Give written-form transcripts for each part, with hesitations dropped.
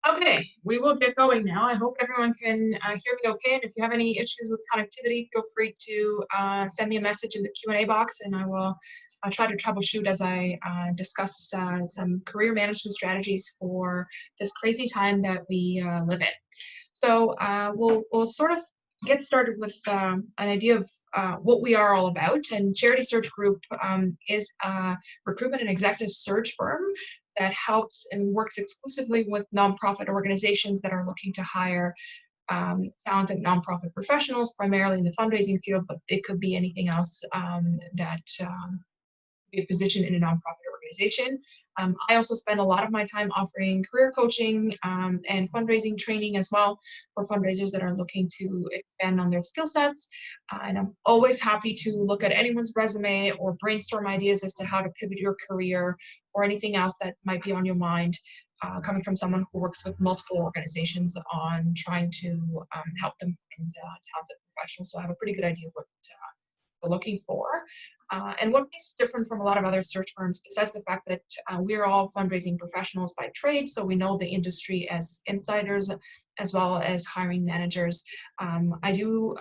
Okay, we will get going now. I hope everyone can hear me okay. And if you have any issues with connectivity, feel free to send me a message in the Q&A box, and I will try to troubleshoot as I discuss some career management strategies for this crazy time that we live in. So we'll sort of get started with an idea of what we are all about. And Charity Search Group is a recruitment and executive search firm that helps and works exclusively with nonprofit organizations that are looking to hire talented nonprofit professionals, primarily in the fundraising field, but it could be anything else that be a position in a nonprofit organization. I also spend a lot of my time offering career coaching and fundraising training as well for fundraisers that are looking to expand on their skill sets. And I'm always happy to look at anyone's resume or brainstorm ideas as to how to pivot your career or anything else that might be on your mind. Coming from someone who works with multiple organizations on trying to help them find talented professionals. So I have a pretty good idea of what we're looking for. And what makes different from a lot of other search firms, besides the fact that we're all fundraising professionals by trade, so we know the industry as insiders as well as hiring managers. I do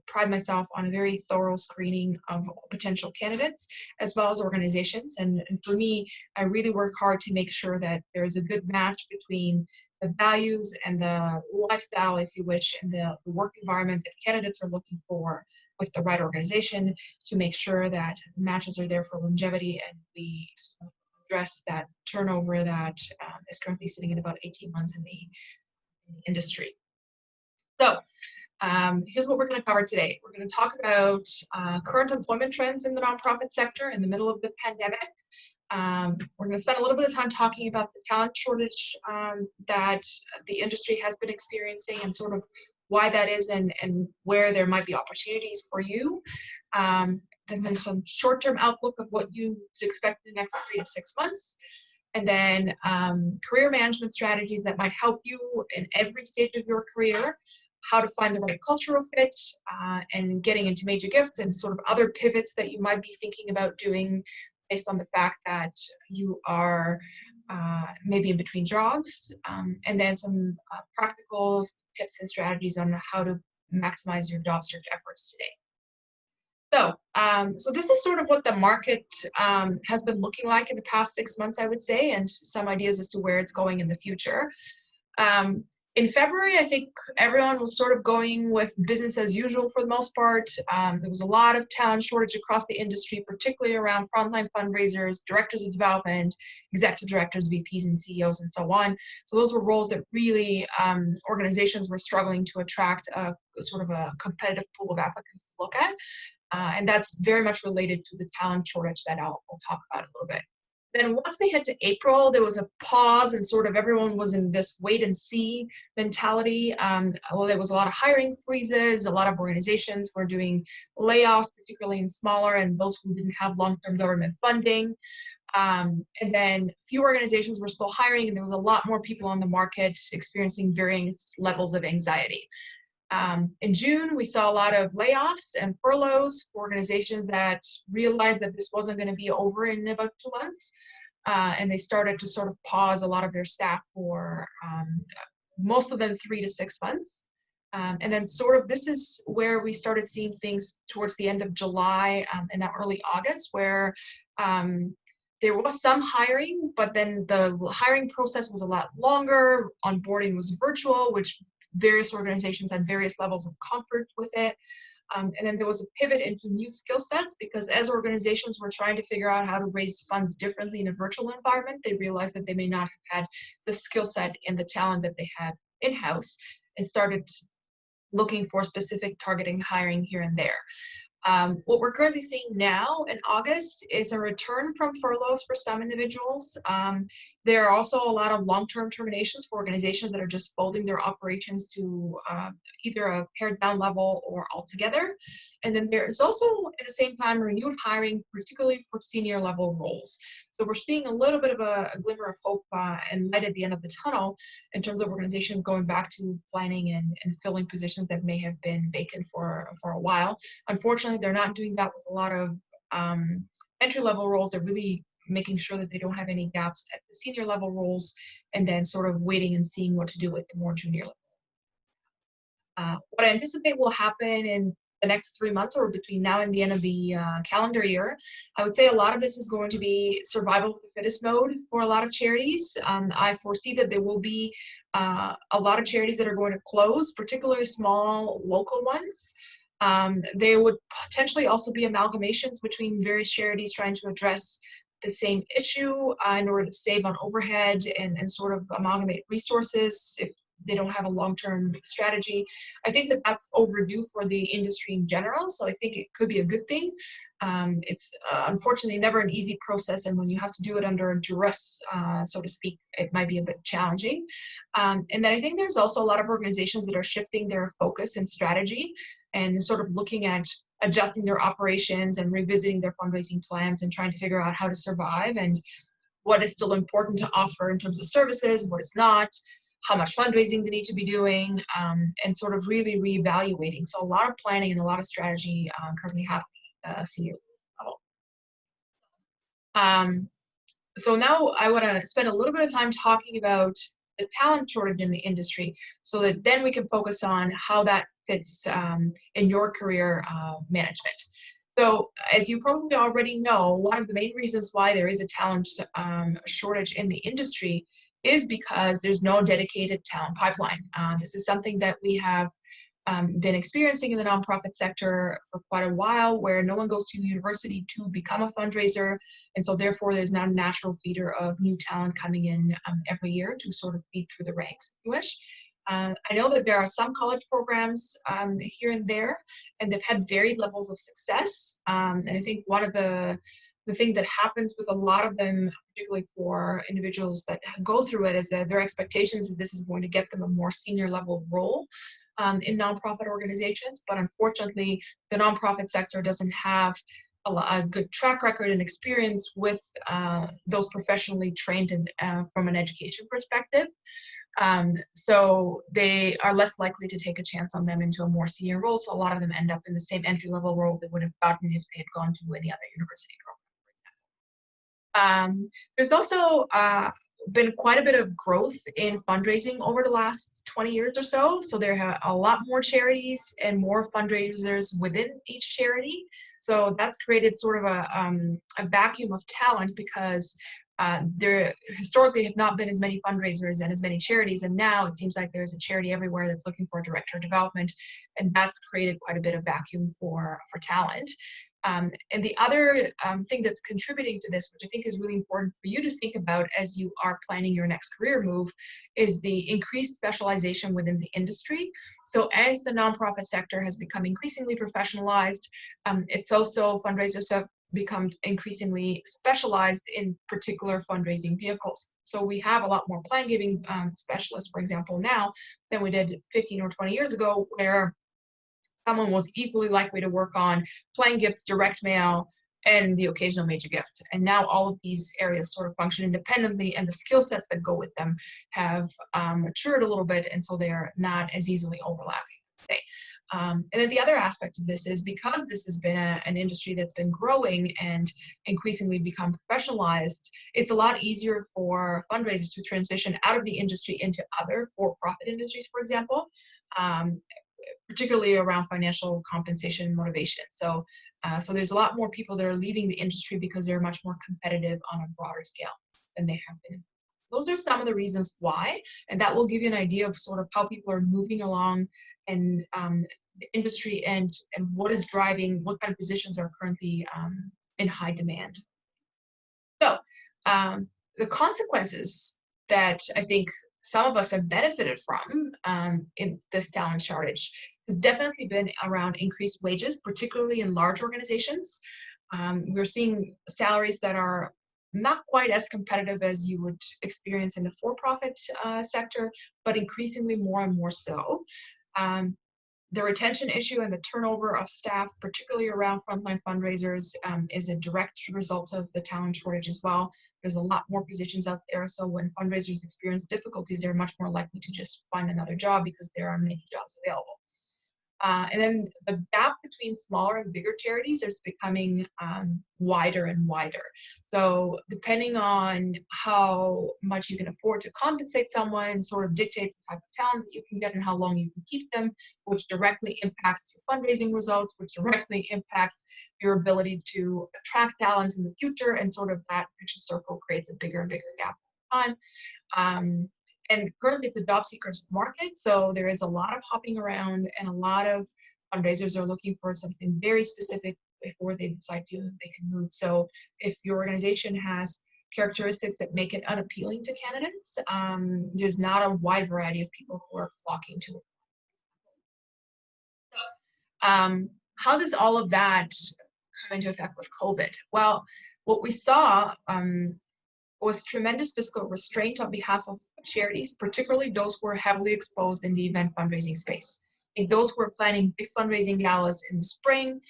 pride myself on a very thorough screening of potential candidates as well as organizations. And for me, I really work hard to make sure that there is a good match between the values and the lifestyle, if you wish, and the work environment that candidates are looking for with the right organization to make sure that matches are there for longevity and we address that turnover that is currently sitting at about 18 months in the industry. So here's what we're going to cover today. We're going to talk about current employment trends in the nonprofit sector in the middle of the pandemic. We're going to spend a little bit of time talking about the talent shortage that the industry has been experiencing and sort of why that is and where there might be opportunities for you. Then some short-term outlook of what you should expect in the next 3 to 6 months. And then career management strategies that might help you in every stage of your career, how to find the right cultural fit and getting into major gifts and sort of other pivots that you might be thinking about doing based on the fact that you are maybe in between jobs, and then some practical tips and strategies on how to maximize your job search efforts today. So this is sort of what the market has been looking like in the past 6 months, I would say, and some ideas as to where it's going in the future. In February, I think everyone was sort of going with business as usual for the most part. There was a lot of talent shortage across the industry, particularly around frontline fundraisers, directors of development, executive directors, VPs, and CEOs, and so on. So those were roles that really organizations were struggling to attract a sort of a competitive pool of applicants to look at. And that's very much related to the talent shortage that I'll talk about a little bit. Then once we hit to April, there was a pause and sort of everyone was in this wait and see mentality. Well, there was a lot of hiring freezes. A lot of organizations were doing layoffs, particularly in smaller and those who didn't have long-term government funding. And then few organizations were still hiring and there was a lot more people on the market experiencing varying levels of anxiety. In June, we saw a lot of layoffs and furloughs for organizations that realized that this wasn't going to be over in about 2 months. And they started to sort of pause a lot of their staff for most of them 3 to 6 months. And then sort of this is where we started seeing things towards the end of July and that early August where there was some hiring, but then the hiring process was a lot longer. Onboarding was virtual, which various organizations had various levels of comfort with it. And then there was a pivot into new skill sets because as organizations were trying to figure out how to raise funds differently in a virtual environment, they realized that they may not have had the skill set and the talent that they had in-house and started looking for specific targeting hiring here and there. What we're currently seeing now in August is a return from furloughs for some individuals. There are also a lot of long-term terminations for organizations that are just folding their operations to either a pared down level or altogether. And then there is also at the same time renewed hiring, particularly for senior level roles. So we're seeing a little bit of a glimmer of hope and light at the end of the tunnel in terms of organizations going back to planning and filling positions that may have been vacant for a while. Unfortunately, they're not doing that with a lot of entry-level roles that really making sure that they don't have any gaps at the senior level roles, and then sort of waiting and seeing what to do with the more junior level. What I anticipate will happen in the next 3 months or between now and the end of the calendar year, I would say a lot of this is going to be survival of the fittest mode for a lot of charities. I foresee that there will be a lot of charities that are going to close, particularly small local ones. There would potentially also be amalgamations between various charities trying to address the same issue in order to save on overhead and sort of amalgamate resources if they don't have a long-term strategy. I think that that's overdue for the industry in general, so I think it could be a good thing. It's unfortunately never an easy process, and when you have to do it under duress, so to speak, it might be a bit challenging. And then I think there's also a lot of organizations that are shifting their focus and strategy and sort of looking at adjusting their operations and revisiting their fundraising plans and trying to figure out how to survive and what is still important to offer in terms of services, what is not, how much fundraising they need to be doing, and sort of really reevaluating. So a lot of planning and a lot of strategy currently happening at the senior level. So now I want to spend a little bit of time talking about the talent shortage in the industry so that then we can focus on how that fits in your career management. So as you probably already know, one of the main reasons why there is a talent shortage in the industry is because there's no dedicated talent pipeline. This is something that we have been experiencing in the nonprofit sector for quite a while, where no one goes to university to become a fundraiser, and so therefore there's not a natural feeder of new talent coming in every year to sort of feed through the ranks, if you wish. I know that there are some college programs here and there, and they've had varied levels of success. And I think one of the thing that happens with a lot of them, particularly for individuals that go through it, is that their expectations is this is going to get them a more senior level role in nonprofit organizations. But unfortunately, the nonprofit sector doesn't have a good track record and experience with those professionally trained and from an education perspective. So they are less likely to take a chance on them into a more senior role. So a lot of them end up in the same entry level role they would have gotten if they had gone to any other university program. There's also been quite a bit of growth in fundraising over the last 20 years or so. So there are a lot more charities and more fundraisers within each charity. So that's created sort of a vacuum of talent because there historically have not been as many fundraisers and as many charities, and now it seems like there's a charity everywhere that's looking for a director of development, and that's created quite a bit of vacuum for talent. And the other thing that's contributing to this, which I think is really important for you to think about as you are planning your next career move, is the increased specialization within the industry. So as the nonprofit sector has become increasingly professionalized, it's also fundraisers have become increasingly specialized in particular fundraising vehicles. So we have a lot more plan giving specialists, for example, now than we did 15 or 20 years ago, where someone was equally likely to work on plan gifts, direct mail, and the occasional major gift. And now all of these areas sort of function independently, and the skill sets that go with them have matured a little bit, and so they're not as easily overlapping. And then the other aspect of this is because this has been an industry that's been growing and increasingly become professionalized, it's a lot easier for fundraisers to transition out of the industry into other for-profit industries, for example, particularly around financial compensation and motivation. So there's a lot more people that are leaving the industry because they're much more competitive on a broader scale than they have been. Those are some of the reasons why, and that will give you an idea of sort of how people are moving along in the industry and what is driving, what kind of positions are currently in high demand. So the consequences that I think some of us have benefited from in this talent shortage has definitely been around increased wages, particularly in large organizations. We're seeing salaries that are not quite as competitive as you would experience in the for-profit sector, but increasingly more and more so. The retention issue and the turnover of staff, particularly around frontline fundraisers, is a direct result of the talent shortage as well. There's a lot more positions out there, so when fundraisers experience difficulties, they're much more likely to just find another job because there are many jobs available. And then the gap between smaller and bigger charities is becoming wider and wider. So depending on how much you can afford to compensate someone sort of dictates the type of talent that you can get and how long you can keep them, which directly impacts your fundraising results, which directly impacts your ability to attract talent in the future, and sort of that vicious circle creates a bigger and bigger gap over time. Um, and currently it's a job seekers market, so there is a lot of hopping around and a lot of fundraisers are looking for something very specific before they decide to make a move. So if your organization has characteristics that make it unappealing to candidates, there's not a wide variety of people who are flocking to it. How does all of that come into effect with COVID? Well, what we saw was tremendous fiscal restraint on behalf of charities, particularly those who were heavily exposed in the event fundraising space. And those who are planning big fundraising galas in the spring,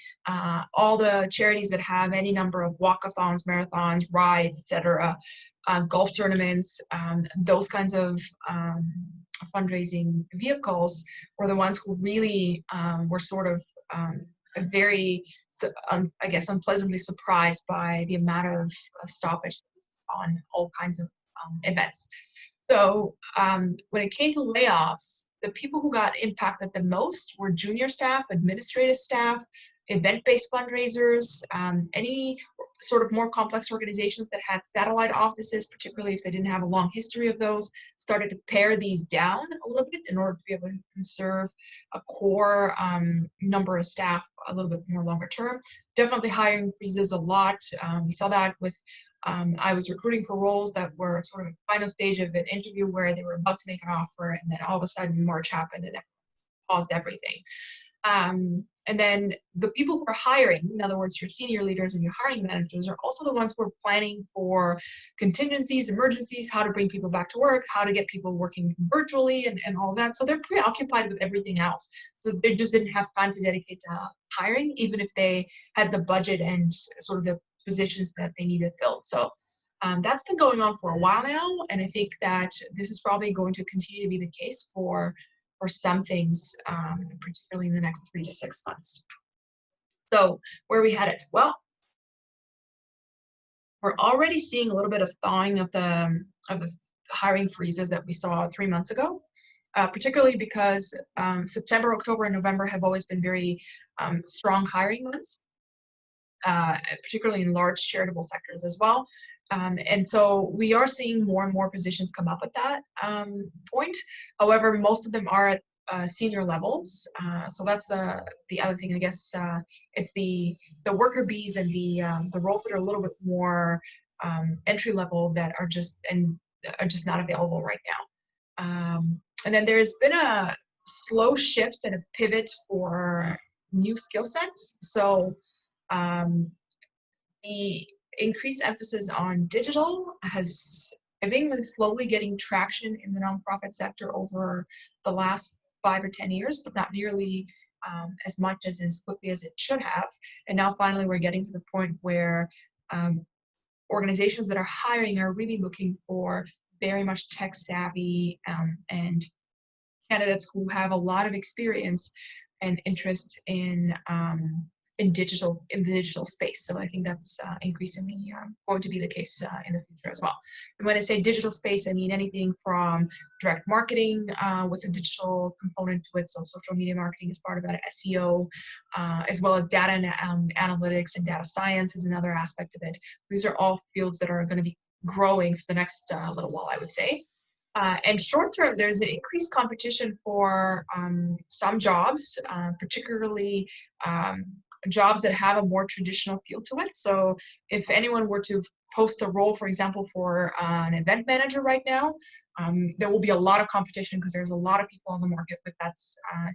all the charities that have any number of walkathons, marathons, rides, etc., golf tournaments, those kinds of fundraising vehicles were the ones who really were sort of very, I guess, unpleasantly surprised by the amount of stoppage on all kinds of events. So when it came to layoffs, the people who got impacted the most were junior staff, administrative staff, event-based fundraisers, any sort of more complex organizations that had satellite offices, particularly if they didn't have a long history of those, started to pare these down a little bit in order to be able to conserve a core number of staff a little bit more longer term. Definitely hiring freezes a lot. We saw that with I was recruiting for roles that were sort of final stage of an interview where they were about to make an offer, and then all of a sudden March happened and it paused everything. And then the people who are hiring, in other words, your senior leaders and your hiring managers, are also the ones who are planning for contingencies, emergencies, how to bring people back to work, how to get people working virtually, and all that. So they're preoccupied with everything else. So they just didn't have time to dedicate to hiring, even if they had the budget and sort of the positions that they needed filled. So that's been going on for a while now, and I think that this is probably going to continue to be the case for some things, particularly in the next 3 to 6 months. So where are we headed? Well, we're already seeing a little bit of thawing of the hiring freezes that we saw 3 months ago, particularly because September, October, and November have always been very strong hiring months, particularly in large charitable sectors as well. And so we are seeing more and more positions come up at that point. However, most of them are at senior levels. So that's the other thing, I guess. It's the worker bees and the roles that are a little bit more entry level that are just not available right now. And then there's been a slow shift and a pivot for new skill sets. So the increased emphasis on digital has, I think, been slowly getting traction in the nonprofit sector over the last 5 or 10 years, but not nearly as much as quickly as it should have. And now finally we're getting to the point where organizations that are hiring are really looking for very much tech savvy and candidates who have a lot of experience and interest in the digital space. So I think that's increasingly going to be the case in the future as well. And when I say digital space, I mean anything from direct marketing with a digital component to it. So social media marketing is part of that, SEO, as well as data and analytics and data science is another aspect of it. These are all fields that are going to be growing for the next little while, I would say. And short term, there's an increased competition for some jobs, particularly jobs that have a more traditional feel to it. So if anyone were to post a role, for example, for an event manager right now, there will be a lot of competition because there's a lot of people on the market with that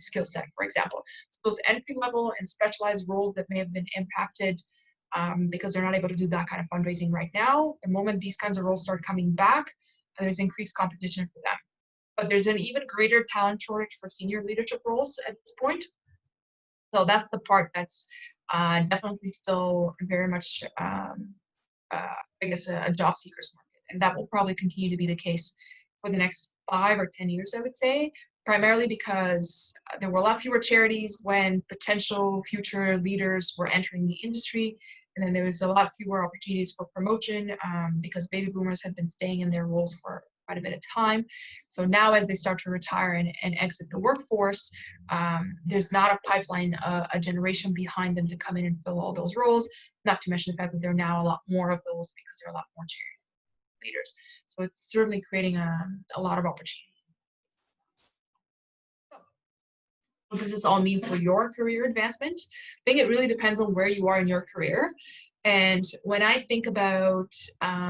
skill set, for example. So those entry level and specialized roles that may have been impacted because they're not able to do that kind of fundraising right now, the moment these kinds of roles start coming back, there's increased competition for them. But there's an even greater talent shortage for senior leadership roles at this point. So that's the part that's definitely still very much, I guess, a job seekers market. And that will probably continue to be the case for the next 5 or 10 years, I would say, primarily because there were a lot fewer charities when potential future leaders were entering the industry. And then there was a lot fewer opportunities for promotion because baby boomers had been staying in their roles for quite a bit of time. So now as they start to retire and exit the workforce, there's not a pipeline, a generation behind them to come in and fill all those roles, not to mention the fact that there are now a lot more of those because there are a lot more charity leaders. So it's certainly creating a lot of opportunity. What does this all mean for your career advancement? I think it really depends on where you are in your career. And when I think about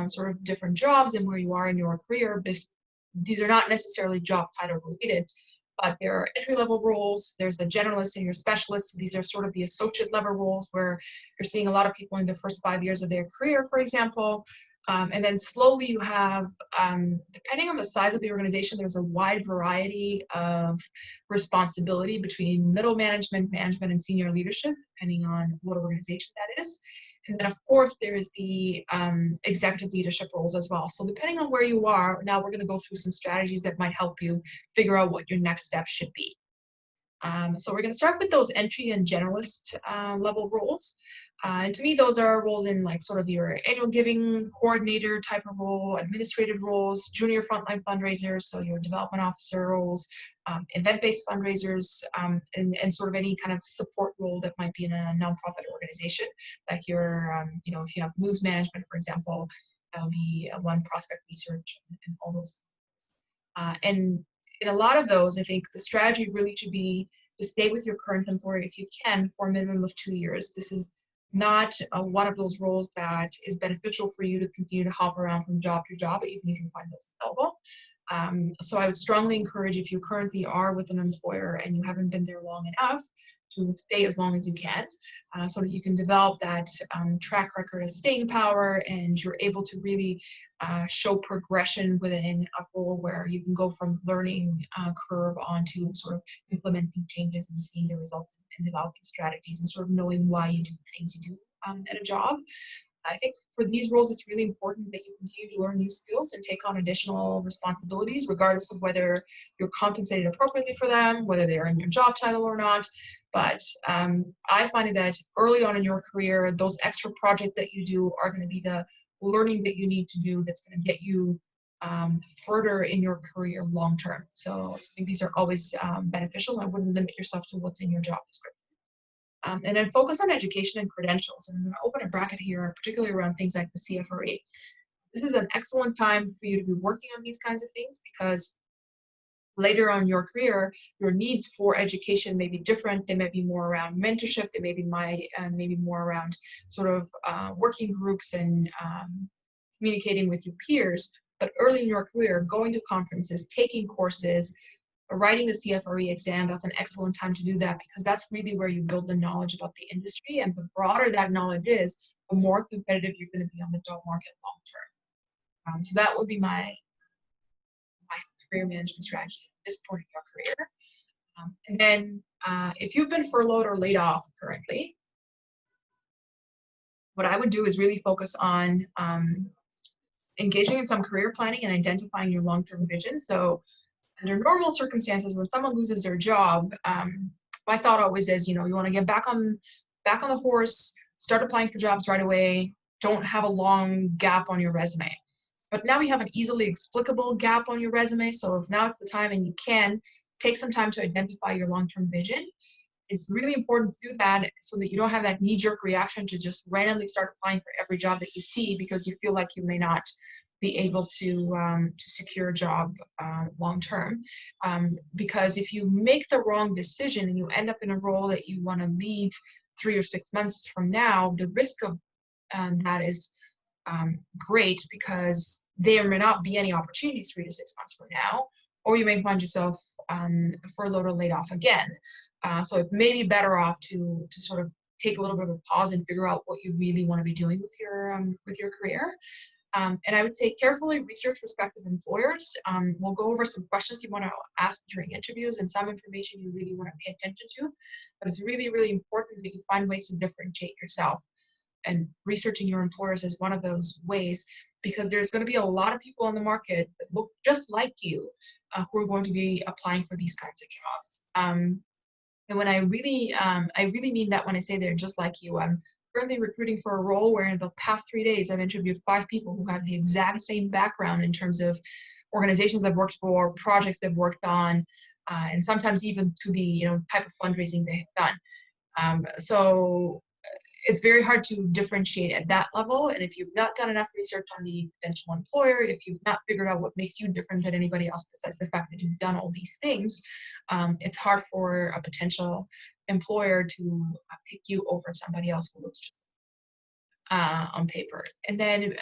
sort of different jobs and where you are in your career, these are not necessarily job title related, but there are entry-level roles, there's the generalist and your specialist. These are sort of the associate level roles where you're seeing a lot of people in the first 5 years of their career, for example. And then slowly you have, depending on the size of the organization, there's a wide variety of responsibility between middle management, management, and senior leadership, depending on what organization that is. And then, of course, there is the executive leadership roles as well. So depending on where you are, now we're going to go through some strategies that might help you figure out what your next step should be. So we're going to start with those entry and generalist level roles. And to me, those are roles in like sort of your annual giving coordinator type of role, administrative roles, junior frontline fundraisers, so your development officer roles, event-based fundraisers, and sort of any kind of support role that might be in a nonprofit organization, like your, if you have news management, for example, that would be one, prospect research, and all those. And in a lot of those, I think the strategy really should be to stay with your current employer if you can for a minimum of 2 years. This is not one of those roles that is beneficial for you to continue to hop around from job to job, even if you find those available. So I would strongly encourage, if you currently are with an employer and you haven't been there long enough, to stay as long as you can, so that you can develop that track record of staying power, and you're able to really show progression within a role where you can go from learning curve onto sort of implementing changes and seeing the results and developing strategies and sort of knowing why you do the things you do at a job. I think for these roles, it's really important that you continue to learn new skills and take on additional responsibilities, regardless of whether you're compensated appropriately for them, whether they're in your job title or not. But I find that early on in your career, those extra projects that you do are going to be the learning that you need to do that's going to get you further in your career long term. So I think these are always beneficial. I wouldn't limit yourself to what's in your job description. And then focus on education and credentials. And I'm going to open a bracket here, particularly around things like the CFRE. This is an excellent time for you to be working on these kinds of things, because later on in your career, your needs for education may be different. They may be more around mentorship. They may be maybe more around sort of working groups and communicating with your peers. But early in your career, going to conferences, taking courses, writing the CFRE exam, that's an excellent time to do that, because that's really where you build the knowledge about the industry. And the broader that knowledge is, the more competitive you're going to be on the job market long term. So that would be my career management strategy at this point in your career. And then if you've been furloughed or laid off currently, what I would do is really focus on engaging in some career planning and identifying your long-term vision. So under normal circumstances, when someone loses their job, my thought always is, you want to get back on the horse, start applying for jobs right away, don't have a long gap on your resume. But now you have an easily explicable gap on your resume, so if now it's the time and you can, take some time to identify your long-term vision. It's really important to do that so that you don't have that knee-jerk reaction to just randomly start applying for every job that you see because you feel like you may not be able to secure a job long-term. Because if you make the wrong decision and you end up in a role that you want to leave 3 or 6 months from now, the risk of that is great, because there may not be any opportunities 3 to 6 months from now, or you may find yourself furloughed or laid off again. So it may be better off to sort of take a little bit of a pause and figure out what you really want to be doing with your career. And I would say carefully research prospective employers. We'll go over some questions you want to ask during interviews and some information you really want to pay attention to. But it's really, really important that you find ways to differentiate yourself. And researching your employers is one of those ways, because there's going to be a lot of people on the market that look just like you, who are going to be applying for these kinds of jobs. And when I really mean that when I say they're just like you. I'm currently recruiting for a role where in the past 3 days I've interviewed 5 people who have the exact same background in terms of organizations they've worked for, projects they've worked on, and sometimes even to the type of fundraising they have done. So it's very hard to differentiate at that level. And if you've not done enough research on the potential employer, if you've not figured out what makes you different than anybody else besides the fact that you've done all these things, it's hard for a potential employer to pick you over somebody else who looks just on paper. And then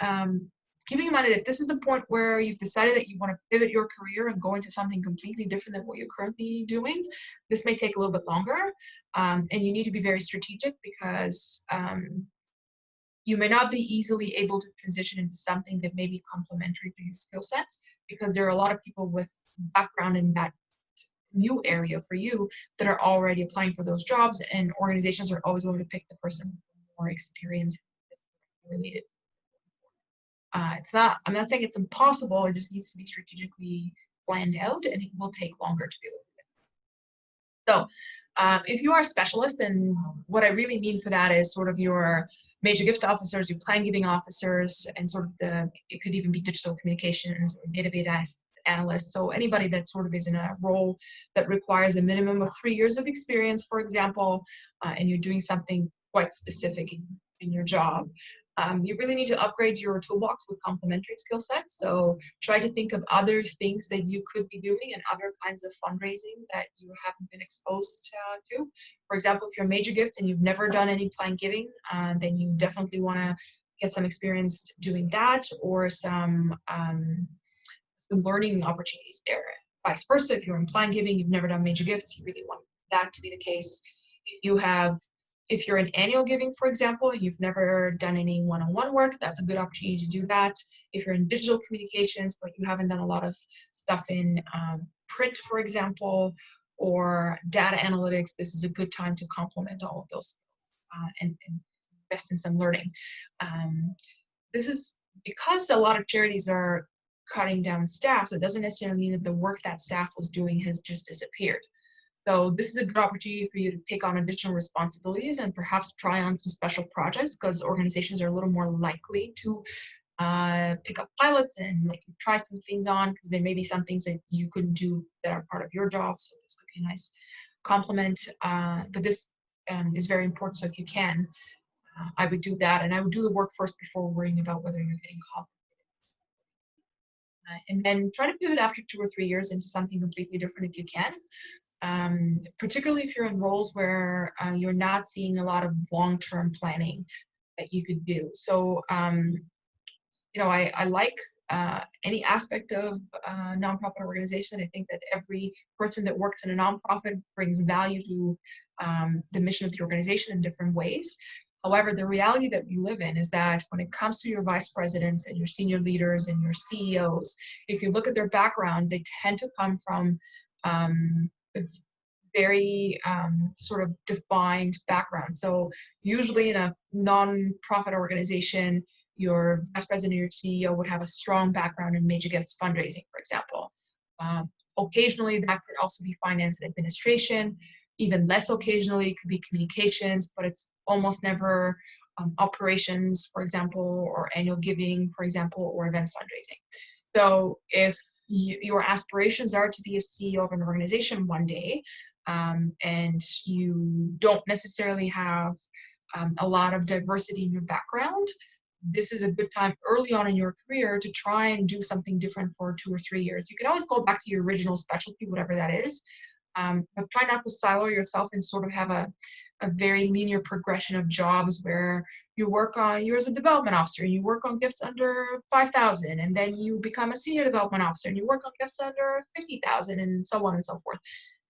keeping in mind that if this is the point where you've decided that you want to pivot your career and go into something completely different than what you're currently doing, this may take a little bit longer. And you need to be very strategic because you may not be easily able to transition into something that may be complementary to your skill set, because there are a lot of people with background in that new area for you that are already applying for those jobs, and organizations are always going to pick the person with more experience related. I'm not saying it's impossible, it just needs to be strategically planned out, and it will take longer to do it. So if you are a specialist, and what I really mean for that is sort of your major gift officers, your plan giving officers, and sort of it could even be digital communications or database analysts. So anybody that sort of is in a role that requires a minimum of 3 years of experience, for example, and you're doing something quite specific in your job. You really need to upgrade your toolbox with complementary skill sets. So try to think of other things that you could be doing and other kinds of fundraising that you haven't been exposed to. For example, if you're major gifts and you've never done any plan giving, then you definitely want to get some experience doing that, or some learning opportunities there. Vice versa, if you're in plan giving, you've never done major gifts, you really want that to be the case. If you're in annual giving, for example, and you've never done any one-on-one work, that's a good opportunity to do that. If you're in digital communications, but you haven't done a lot of stuff in print, for example, or data analytics, this is a good time to complement all of those and invest in some learning. This is because a lot of charities are cutting down staff, that doesn't necessarily mean that the work that staff was doing has just disappeared. So this is a good opportunity for you to take on additional responsibilities and perhaps try on some special projects, because organizations are a little more likely to pick up pilots and let you try some things on, because there may be some things that you couldn't do that are part of your job. So this could be a nice complement. But this is very important. So if you can, I would do that, and I would do the work first before worrying about whether you're getting compensated. And then try to pivot after 2 or 3 years into something completely different if you can. Particularly if you're in roles where you're not seeing a lot of long-term planning that you could do. So, I like any aspect of a nonprofit organization. I think that every person that works in a nonprofit brings value to the mission of the organization in different ways. However, the reality that we live in is that when it comes to your vice presidents and your senior leaders and your CEOs, if you look at their background, they tend to come from very sort of defined background. So usually in a non-profit organization, your vice president or your CEO would have a strong background in major gifts fundraising, for example. Occasionally, that could also be finance and administration. Even less occasionally, it could be communications, but it's almost never operations, for example, or annual giving, for example, or events fundraising. So if your aspirations are to be a CEO of an organization one day, and you don't necessarily have a lot of diversity in your background, this is a good time early on in your career to try and do something different for 2 or 3 years. You can always go back to your original specialty, whatever that is, but try not to silo yourself and sort of have a very linear progression of jobs where you're as a development officer, and you work on gifts under 5,000, and then you become a senior development officer, and you work on gifts under 50,000, and so on and so forth.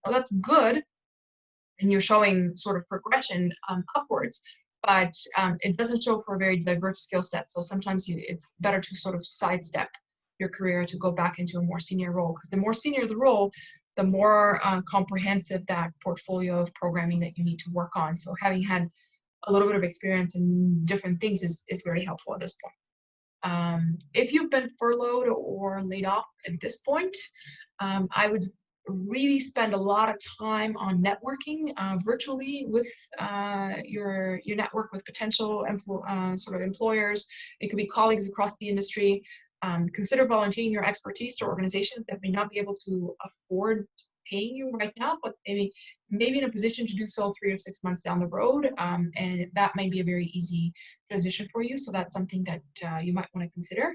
Well, that's good, and you're showing sort of progression upwards, but it doesn't show for a very diverse skill set. So sometimes it's better to sort of sidestep your career to go back into a more senior role, because the more senior the role, the more comprehensive that portfolio of programming that you need to work on. So having had a little bit of experience in different things is very helpful at this point. If you've been furloughed or laid off at this point, I would really spend a lot of time on networking virtually with your network with potential sort of employers. It could be colleagues across the industry. Consider volunteering your expertise to organizations that may not be able to afford paying you right now, but maybe in a position to do so 3 or 6 months down the road, and that may be a very easy transition for you. So that's something that you might want to consider.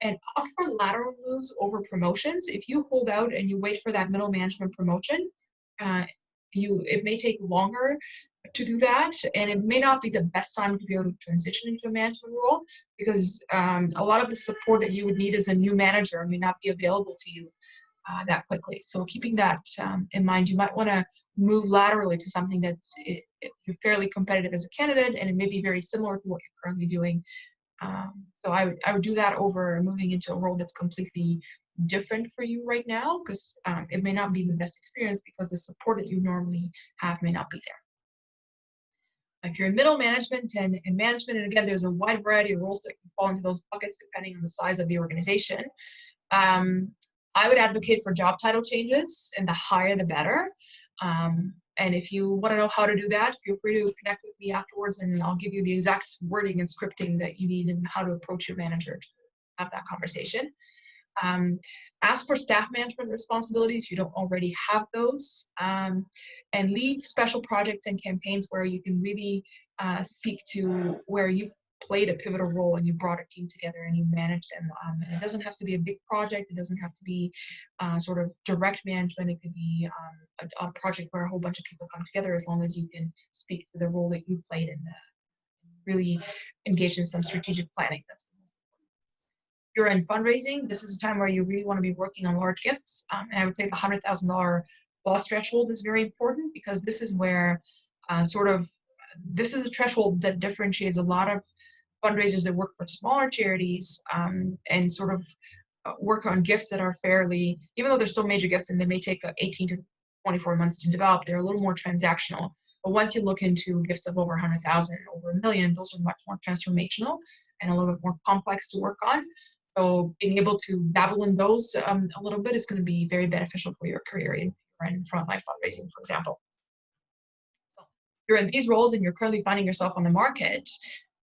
And opt for lateral moves over promotions. If you hold out and you wait for that middle management promotion, uh, it may take longer to do that, and it may not be the best time to be able to transition into a management role, because a lot of the support that you would need as a new manager may not be available to you that quickly. So keeping that in mind, you might want to move laterally to something that's you're fairly competitive as a candidate, and it may be very similar to what you're currently doing. So I would do that over moving into a role that's completely different for you right now, because it may not be the best experience because the support that you normally have may not be there. If you're in middle management and management, and again, there's a wide variety of roles that can fall into those buckets depending on the size of the organization. I would advocate for job title changes, and the higher the better. And if you want to know how to do that, feel free to connect with me afterwards, and I'll give you the exact wording and scripting that you need and how to approach your manager to have that conversation. Ask for staff management responsibilities if you don't already have those, and lead special projects and campaigns where you can really speak to where you played a pivotal role and you brought a team together and you managed them. And it doesn't have to be a big project. It doesn't have to be sort of direct management. It could be a project where a whole bunch of people come together, as long as you can speak to the role that you played and really engage in some strategic planning. That's you're in fundraising, this is a time where you really want to be working on large gifts. And I would say the $100,000 plus threshold is very important, because this is where this is a threshold that differentiates a lot of fundraisers that work for smaller charities and sort of work on gifts that are fairly, even though they're still major gifts and they may take 18 to 24 months to develop, they're a little more transactional. But once you look into gifts of over 100,000, over $1 million, those are much more transformational and a little bit more complex to work on. So being able to dabble in those a little bit is going to be very beneficial for your career in frontline fundraising, for example. So if you're in these roles and you're currently finding yourself on the market,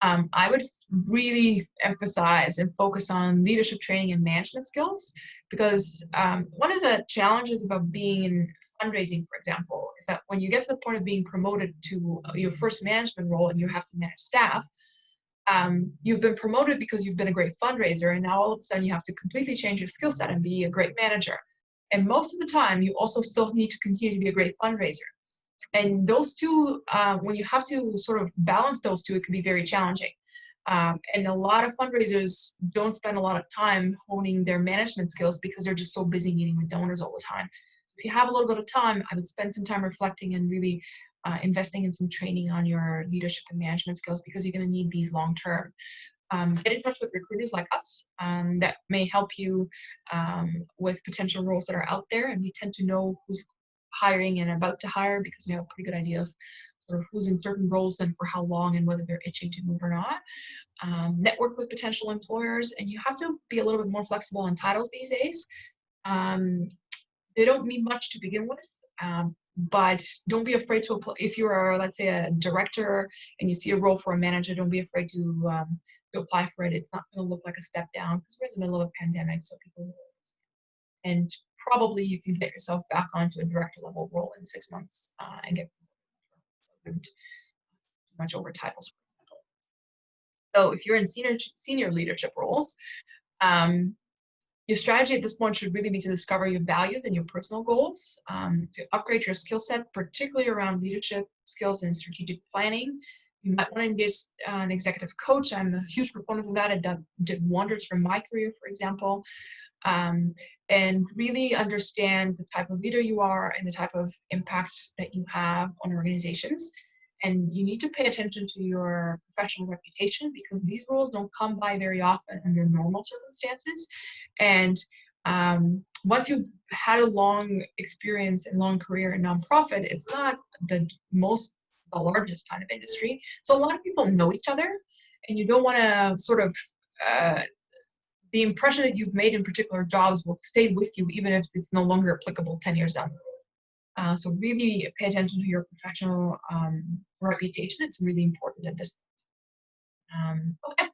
I would really emphasize and focus on leadership training and management skills, because one of the challenges about being in fundraising, for example, is that when you get to the point of being promoted to your first management role and you have to manage staff, you've been promoted because you've been a great fundraiser, and now all of a sudden you have to completely change your skill set and be a great manager. And most of the time, you also still need to continue to be a great fundraiser. And those two, when you have to sort of balance those two, it can be very challenging. And a lot of fundraisers don't spend a lot of time honing their management skills because they're just so busy meeting with donors all the time. If you have a little bit of time, I would spend some time reflecting and really investing in some training on your leadership and management skills, because you're going to need these long term. Get in touch with recruiters like us that may help you with potential roles that are out there, and we tend to know who's hiring and about to hire because we have a pretty good idea of sort of who's in certain roles and for how long and whether they're itching to move or not. Network with potential employers, and you have to be a little bit more flexible on titles these days. They don't mean much to begin with, but don't be afraid to apply. If you are, let's say, a director and you see a role for a manager, don't be afraid to apply for it. It's not going to look like a step down because we're in the middle of a pandemic, so people, and probably you can get yourself back onto a director level role in 6 months and get much over titles, for example. So if you're in senior leadership roles, your strategy at this point should really be to discover your values and your personal goals, to upgrade your skill set, particularly around leadership skills and strategic planning. You might want to engage an executive coach. I'm a huge proponent of that. It did wonders for my career, for example. And really understand the type of leader you are and the type of impact that you have on organizations. And you need to pay attention to your professional reputation, because these roles don't come by very often under normal circumstances. And once you've had a long experience and long career in nonprofit, it's not the largest kind of industry. So a lot of people know each other, and you don't want to sort of the impression that you've made in particular jobs will stay with you even if it's no longer applicable 10 years down the road. So really pay attention to your professional reputation. It's really important at this. Okay.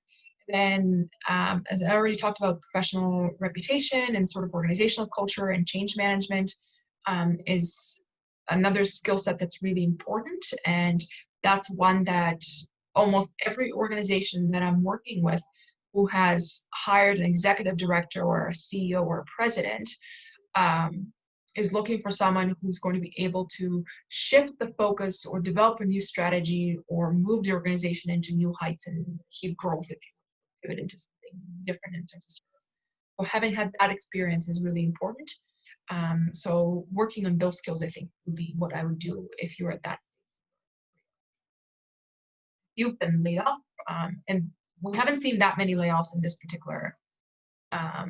Then, as I already talked about, professional reputation and sort of organizational culture and change management is another skill set that's really important. And that's one that almost every organization that I'm working with who has hired an executive director or a CEO or a president um, is looking for someone who's going to be able to shift the focus or develop a new strategy or move the organization into new heights and keep growth, if you pivot into something different in terms of service. So having had that experience is really important. So working on those skills, I think, would be what I would do if you're at that stage. You've been laid off, and we haven't seen that many layoffs in this particular um,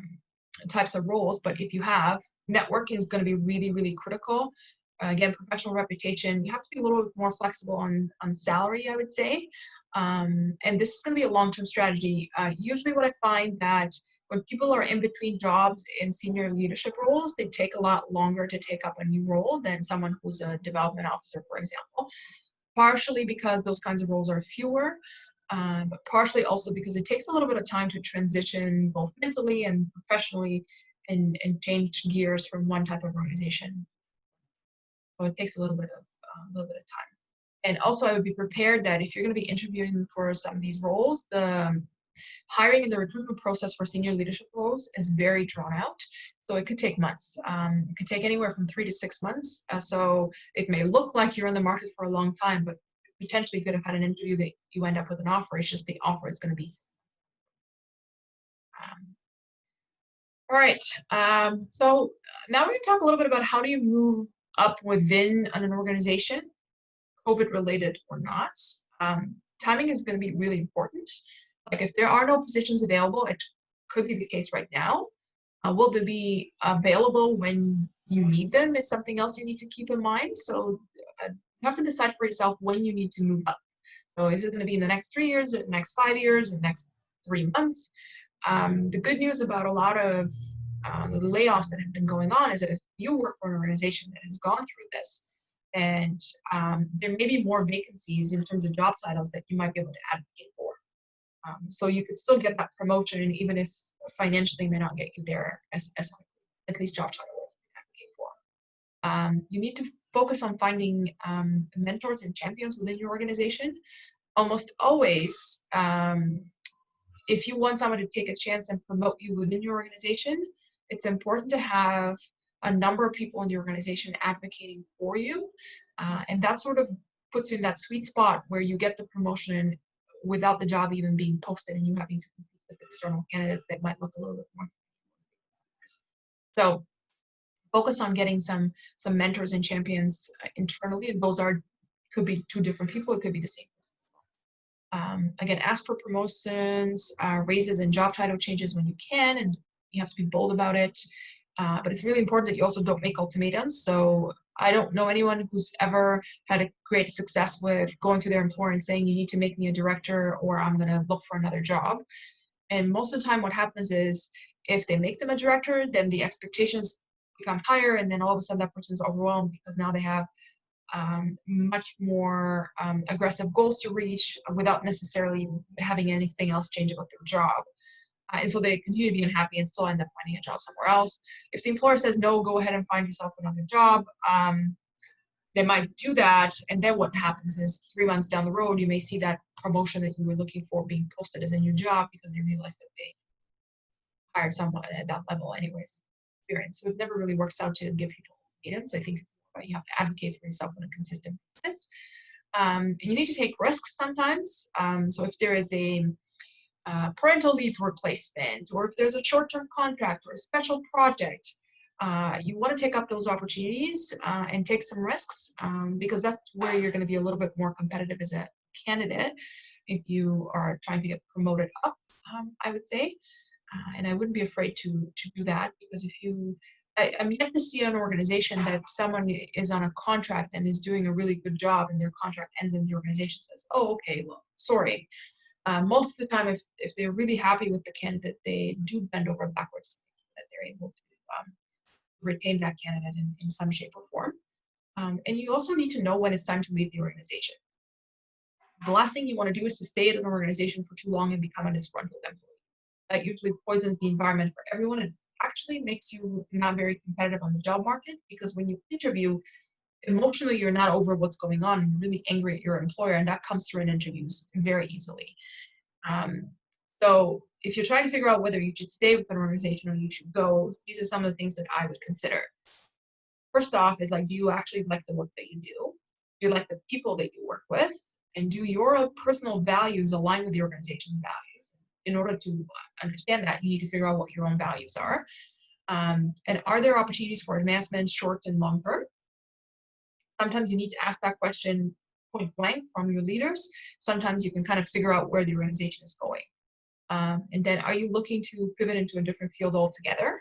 types of roles, but if you have, networking is going to be really, really critical. Again, professional reputation, you have to be a little bit more flexible on salary, I would say. And this is going to be a long-term strategy. Usually what I find that when people are in between jobs in senior leadership roles, they take a lot longer to take up a new role than someone who's a development officer, for example. Partially because those kinds of roles are fewer, but partially also because it takes a little bit of time to transition both mentally and professionally and change gears from one type of organization. So it takes a little bit of time. And also I would be prepared that if you're going to be interviewing for some of these roles, the hiring and the recruitment process for senior leadership roles is very drawn out. So it could take months. It could take anywhere from 3 to 6 months. So it may look like you're in the market for a long time, but potentially you could have had an interview that you end up with an offer. It's just the offer is going to be. All right. So now we're going to talk a little bit about how do you move up within an organization, COVID related or not. Timing is going to be really important. Like if there are no positions available, it could be the case right now. Will they be available when you need them is something else you need to keep in mind. So you have to decide for yourself when you need to move up. So is it going to be in the next 3 years, or the next 5 years, or the next 3 months? The good news about a lot of the layoffs that have been going on is that if you work for an organization that has gone through this, and there may be more vacancies in terms of job titles that you might be able to advocate for. So you could still get that promotion, and even if financially may not get you there as quickly, at least job title you can advocate for. You need to focus on finding mentors and champions within your organization. Almost always, if you want someone to take a chance and promote you within your organization, it's important to have a number of people in the organization advocating for you. And that sort of puts you in that sweet spot where you get the promotion without the job even being posted and you having to compete with external candidates that might look a little bit more. So focus on getting some mentors and champions internally, and those could be 2 different people, it could be the same person. Again, ask for promotions, raises, and job title changes when you can, and you have to be bold about it. But it's really important that you also don't make ultimatums. So I don't know anyone who's ever had a great success with going to their employer and saying, you need to make me a director or I'm going to look for another job. And most of the time what happens is if they make them a director, then the expectations become higher, and then all of a sudden that person is overwhelmed because now they have much more aggressive goals to reach without necessarily having anything else change about their job. And so they continue to be unhappy and still end up finding a job somewhere else. If the employer says, no, go ahead and find yourself another job, they might do that. And then what happens is 3 months down the road, you may see that promotion that you were looking for being posted as a new job because they realized that they hired someone at that level anyways. Experience. So it never really works out to give people guidance. I think you have to advocate for yourself on a consistent basis. And you need to take risks sometimes. So if there is a parental leave replacement, or if there's a short-term contract or a special project, you want to take up those opportunities and take some risks because that's where you're going to be a little bit more competitive as a candidate if you are trying to get promoted up, I would say. And I wouldn't be afraid to do that because I'm yet to see an organization that someone is on a contract and is doing a really good job and their contract ends and the organization says, oh, okay, well, sorry. Most of the time, if they're really happy with the candidate, they do bend over backwards that they're able to retain that candidate in some shape or form. And you also need to know when it's time to leave the organization. The last thing you want to do is to stay at an organization for too long and become a disgruntled employee. That usually poisons the environment for everyone and actually makes you not very competitive on the job market, because when you interview, emotionally you're not over what's going on and you're really angry at your employer, and that comes through in interviews very easily. So if you're trying to figure out whether you should stay with an organization or you should go, these are some of the things that I would consider. First off is, like, do you actually like the work that you do? Do you like the people that you work with? And do your personal values align with the organization's values? In order to understand that, you need to figure out what your own values are. And are there opportunities for advancement, short and long term? Sometimes you need to ask that question point blank from your leaders. Sometimes you can kind of figure out where the organization is going. And then, are you looking to pivot into a different field altogether?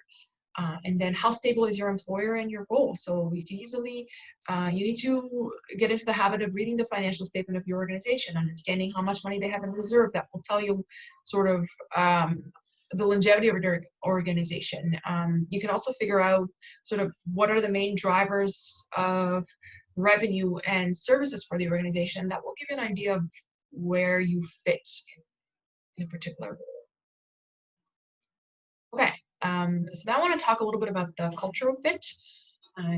And then, how stable is your employer and your role? So you need to get into the habit of reading the financial statement of your organization, understanding how much money they have in reserve. That will tell you sort of the longevity of your organization. You can also figure out sort of what are the main drivers of revenue and services for the organization. That will give you an idea of where you fit in a particular role. Okay, so now I want to talk a little bit about the cultural fit.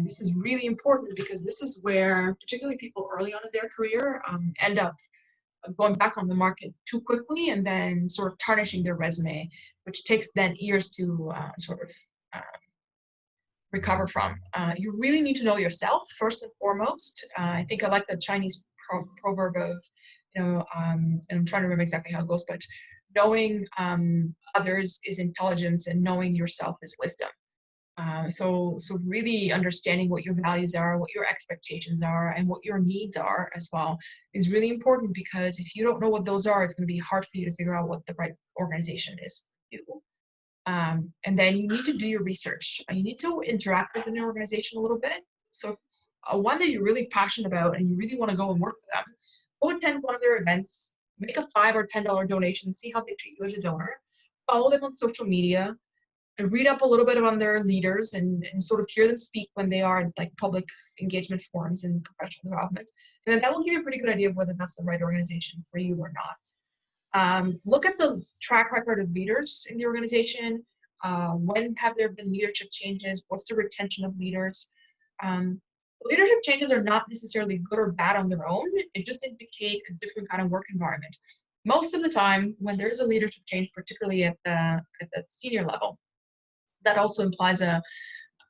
This is really important because this is where particularly people early on in their career end up going back on the market too quickly and then sort of tarnishing their resume, which takes then years to recover from. You really need to know yourself first and foremost. I think I like the Chinese proverb of, and I'm trying to remember exactly how it goes, but knowing others is intelligence and knowing yourself is wisdom. So really understanding what your values are, what your expectations are, and what your needs are as well is really important, because if you don't know what those are, it's going to be hard for you to figure out what the right organization is for you. And then you need to do your research. You need to interact with an organization a little bit. So if it's one that you're really passionate about and you really want to go and work with them, go attend one of their events, make a $5 or $10 donation, see how they treat you as a donor, follow them on social media, and read up a little bit on their leaders and sort of hear them speak when they are in like public engagement forums and professional development. And then that will give you a pretty good idea of whether that's the right organization for you or not. Look at the track record of leaders in the organization. When have there been leadership changes? What's the retention of leaders? Leadership changes are not necessarily good or bad on their own. It just indicate a different kind of work environment. Most of the time, when there's a leadership change, particularly at the senior level, that also implies a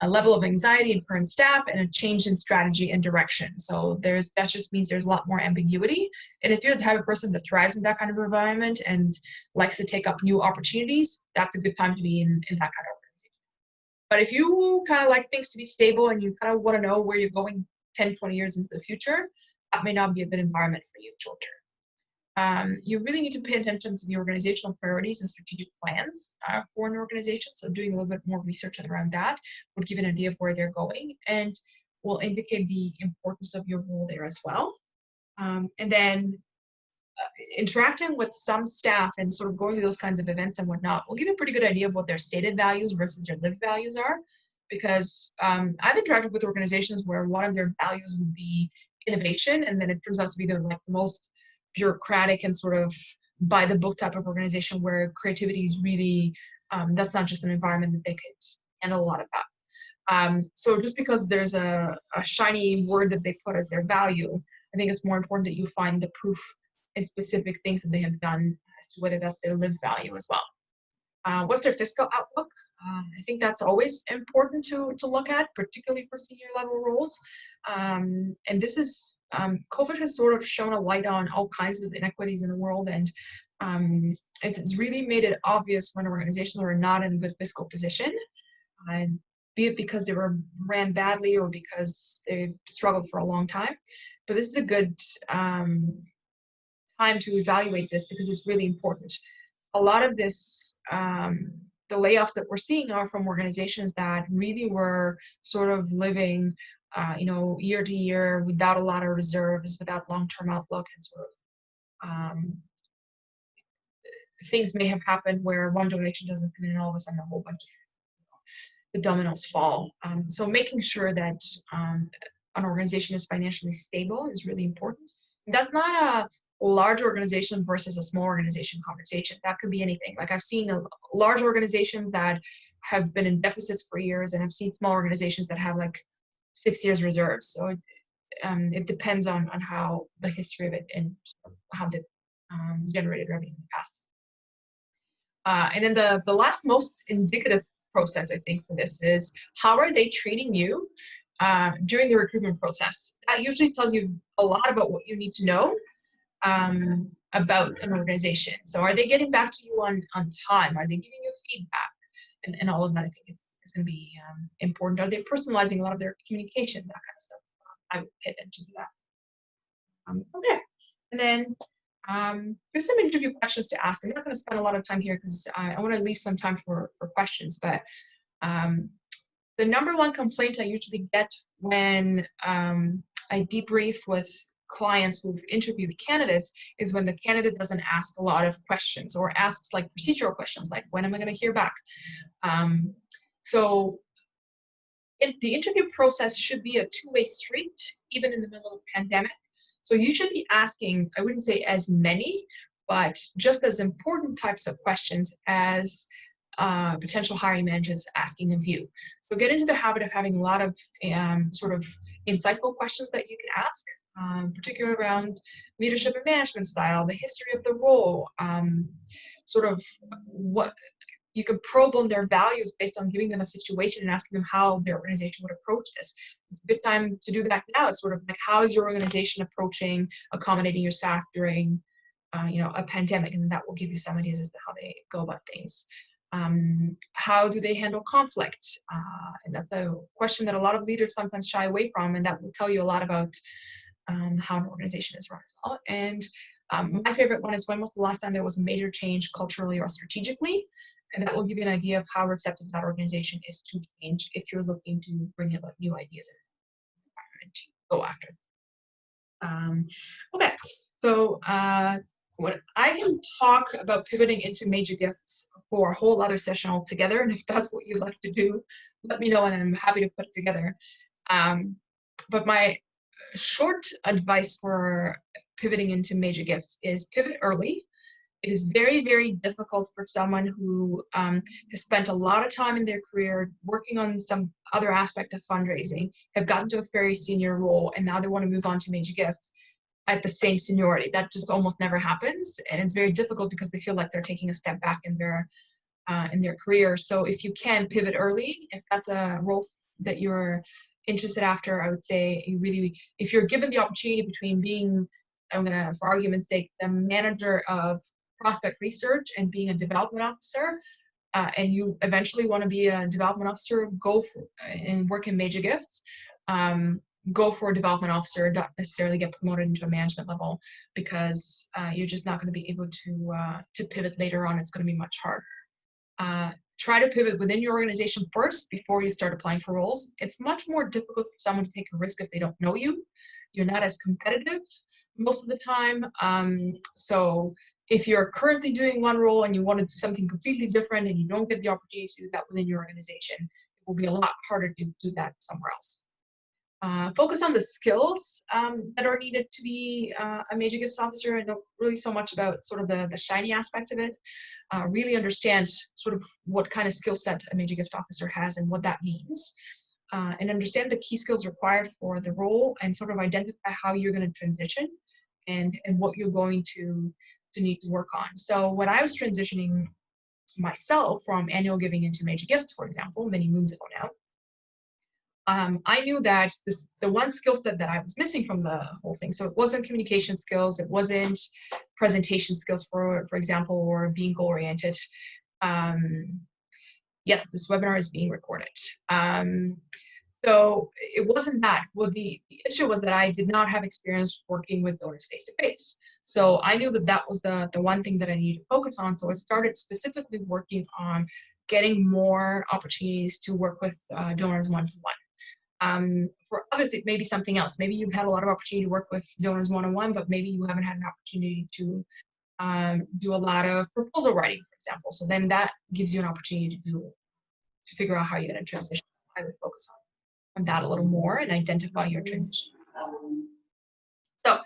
level of anxiety in current staff and a change in strategy and direction. So that just means there's a lot more ambiguity. And if you're the type of person that thrives in that kind of environment and likes to take up new opportunities, that's a good time to be in that kind of organization. But if you kind of like things to be stable and you kind of want to know where you're going 10, 20 years into the future, that may not be a good environment for you short term. You really need to pay attention to the organizational priorities and strategic plans for an organization. So doing a little bit more research around that would give an idea of where they're going and will indicate the importance of your role there as well. And then interacting with some staff and sort of going to those kinds of events and whatnot will give you a pretty good idea of what their stated values versus their lived values are. Because I've interacted with organizations where one of their values would be innovation, and then it turns out to be the most bureaucratic and sort of by the book type of organization where creativity is really, that's not just an environment that they could handle a lot of that. So just because there's a shiny word that they put as their value, I think it's more important that you find the proof in specific things that they have done as to whether that's their lived value as well. What's their fiscal outlook? I think that's always important to look at, particularly for senior level roles. And this is, COVID has sort of shown a light on all kinds of inequities in the world, and it's really made it obvious when organizations are not in a good fiscal position, be it because they were ran badly or because they've struggled for a long time. But this is a good time to evaluate this because it's really important. A lot of this, the layoffs that we're seeing are from organizations that really were sort of living, year to year without a lot of reserves, without long-term outlook, and sort of things may have happened where one donation doesn't come in and all of a sudden a whole bunch of the dominoes fall. So making sure that an organization is financially stable is really important. That's not a large organization versus a small organization conversation. That could be anything. Like I've seen large organizations that have been in deficits for years, and I've seen small organizations that have like 6 years reserves. So it depends on how the history of it and how they generated revenue in the past. And then the last most indicative process, I think, for this is how are they treating you during the recruitment process? That usually tells you a lot about what you need to know about an organization. So are they getting back to you on time? Are they giving you feedback? And all of that, I think, is going to be important. Are they personalizing a lot of their communication? That kind of stuff. I would pay attention to that. Okay. And then here's some interview questions to ask. I'm not going to spend a lot of time here because I want to leave some time for questions. But the number one complaint I usually get when I debrief with clients who've interviewed candidates is when the candidate doesn't ask a lot of questions or asks like procedural questions like, when am I going to hear back? So the interview process should be a two-way street, even in the middle of a pandemic. So you should be asking, I wouldn't say as many, but just as important types of questions as potential hiring managers asking of you. So get into the habit of having a lot of sort of insightful questions that you can ask, particularly around leadership and management style, the history of the role, sort of what you can probe on their values based on giving them a situation and asking them how their organization would approach this. It's a good time to do that now. It's sort of like, how is your organization approaching accommodating your staff during a pandemic? And that will give you some ideas as to how they go about things. How do they handle conflict? And that's a question that a lot of leaders sometimes shy away from, and that will tell you a lot about how an organization is run as well. And my favorite one is, when was the last time there was a major change culturally or strategically? And that will give you an idea of how receptive that organization is to change if you're looking to bring about new ideas and to go after. Okay, so what I can talk about pivoting into major gifts for a whole other session altogether, and if that's what you'd like to do, let me know and I'm happy to put it together. But my short advice for pivoting into major gifts is pivot early. It is very, very difficult for someone who has spent a lot of time in their career working on some other aspect of fundraising, have gotten to a very senior role, and now they want to move on to major gifts at the same seniority. That just almost never happens, and it's very difficult because they feel like they're taking a step back in their career. So if you can pivot early, if that's a role that you're interested after, I would say if you're given the opportunity between being, for argument's sake, the manager of prospect research and being a development officer, and you eventually want to be a development officer, go for and work in major gifts. Go for a development officer, not necessarily get promoted into a management level, because you're just not going to be able to pivot later on. It's going to be much harder. Try to pivot within your organization first before you start applying for roles. It's much more difficult for someone to take a risk if they don't know you. You're not as competitive most of the time. So if you're currently doing one role and you want to do something completely different and you don't get the opportunity to do that within your organization, it will be a lot harder to do that somewhere else. Focus on the skills that are needed to be a major gifts officer, and not really so much about sort of the shiny aspect of it. Really understand sort of what kind of skill set a major gift officer has and what that means. And understand the key skills required for the role, and sort of identify how you're going to transition and what you're going to need to work on. So when I was transitioning myself from annual giving into major gifts, for example, many moons ago now, I knew that the one skill set that I was missing from the whole thing, so it wasn't communication skills, it wasn't presentation skills, for example, or being goal-oriented. Yes, this webinar is being recorded. So it wasn't that. Well, the issue was that I did not have experience working with donors face-to-face. So I knew that was the one thing that I needed to focus on. So I started specifically working on getting more opportunities to work with donors one-to-one. For others, it may be something else. Maybe you've had a lot of opportunity to work with donors one-on-one, but maybe you haven't had an opportunity to do a lot of proposal writing, for example. So then that gives you an opportunity to figure out how you're going to transition. I would focus on that a little more and identify your transition. So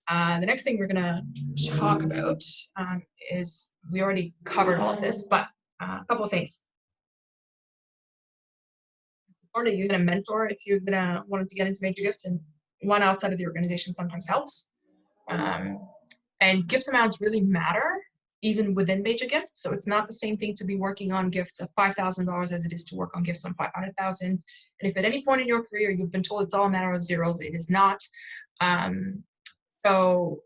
the next thing we're going to talk about is, we already covered all of this, but a couple of things. Or you're going to mentor if you're going to want to get into major gifts, and one outside of the organization sometimes helps. And gift amounts really matter even within major gifts. So it's not the same thing to be working on gifts of $5,000 as it is to work on gifts on $500,000. And if at any point in your career you've been told it's all a matter of zeros, it is not. So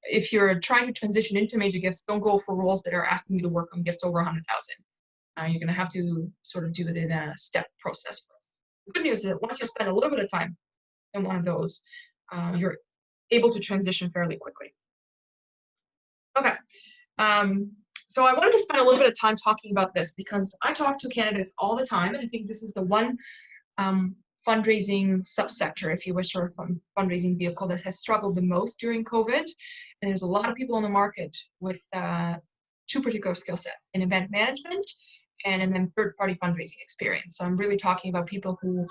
if you're trying to transition into major gifts, don't go for roles that are asking you to work on gifts over 100,000. You're going to have to sort of do it in a step process first. The good news is that once you spend a little bit of time in one of those, you're able to transition fairly quickly. Okay, so I wanted to spend a little bit of time talking about this because I talk to candidates all the time, and I think this is the one fundraising subsector, if you wish, or fundraising vehicle that has struggled the most during COVID. And there's a lot of people on the market with two particular skill sets: in event management and then third-party fundraising experience. So I'm really talking about people who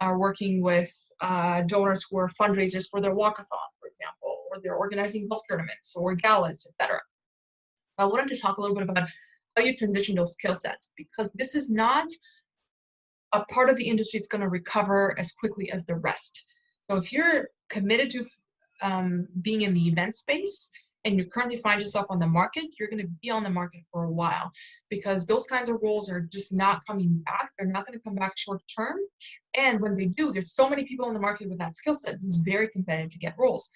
are working with donors who are fundraisers for their walkathon, for example, or they're organizing golf tournaments or galas, etc. I wanted to talk a little bit about how you transition those skill sets, because this is not a part of the industry that's going to recover as quickly as the rest. So if you're committed to being in the event space and you currently find yourself on the market, you're going to be on the market for a while, because those kinds of roles are just not coming back. They're not going to come back short term. And when they do, there's so many people in the market with that skill set, it's very competitive to get roles.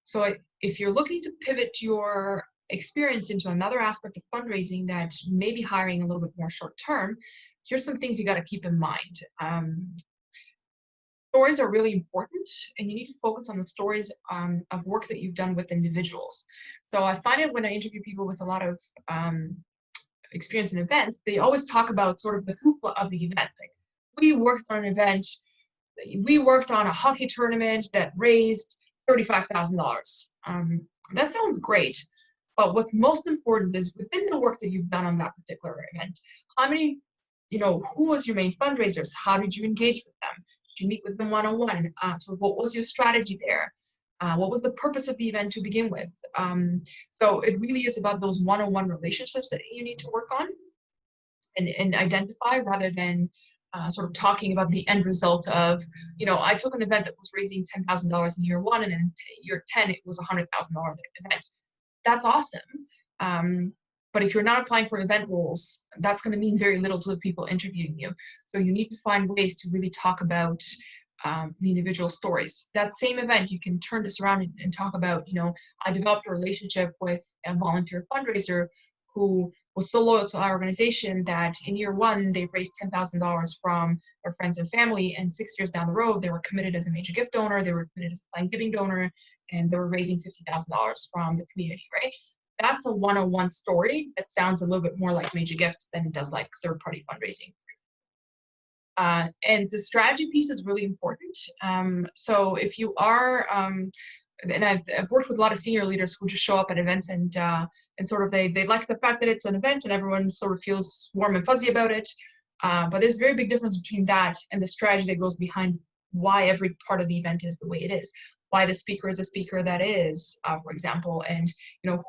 So if you're looking to pivot your experience into another aspect of fundraising that may be hiring a little bit more short term, here's some things you got to keep in mind. Stories are really important, and you need to focus on the stories of work that you've done with individuals. So I find it when I interview people with a lot of experience in events, they always talk about sort of the hoopla of the event. Like, we worked on an event, we worked on a hockey tournament that raised $35,000. That sounds great, but what's most important is within the work that you've done on that particular event, how many, who was your main fundraisers? How did you engage with them? Did you meet with them one-on-one? So what was your strategy there? What was the purpose of the event to begin with? So it really is about those one-on-one relationships that you need to work on and identify, rather than sort of talking about the end result of, I took an event that was raising $10,000 in year 1, and in year 10, it was a $100,000 event. That's awesome. But if you're not applying for event roles, that's going to mean very little to the people interviewing you. So you need to find ways to really talk about the individual stories. That same event, you can turn this around and talk about, I developed a relationship with a volunteer fundraiser who was so loyal to our organization that in year 1, they raised $10,000 from their friends and family, and 6 years down the road, they were committed as a major gift donor, they were committed as a planned giving donor, and they were raising $50,000 from the community, right? That's a one-on-one story that sounds a little bit more like major gifts than it does like third-party fundraising. And the strategy piece is really important. So if you are, and I've worked with a lot of senior leaders who just show up at events and sort of they like the fact that it's an event and everyone sort of feels warm and fuzzy about it. But there's a very big difference between that and the strategy that goes behind why every part of the event is the way it is. Why the speaker is a speaker that is, for example, and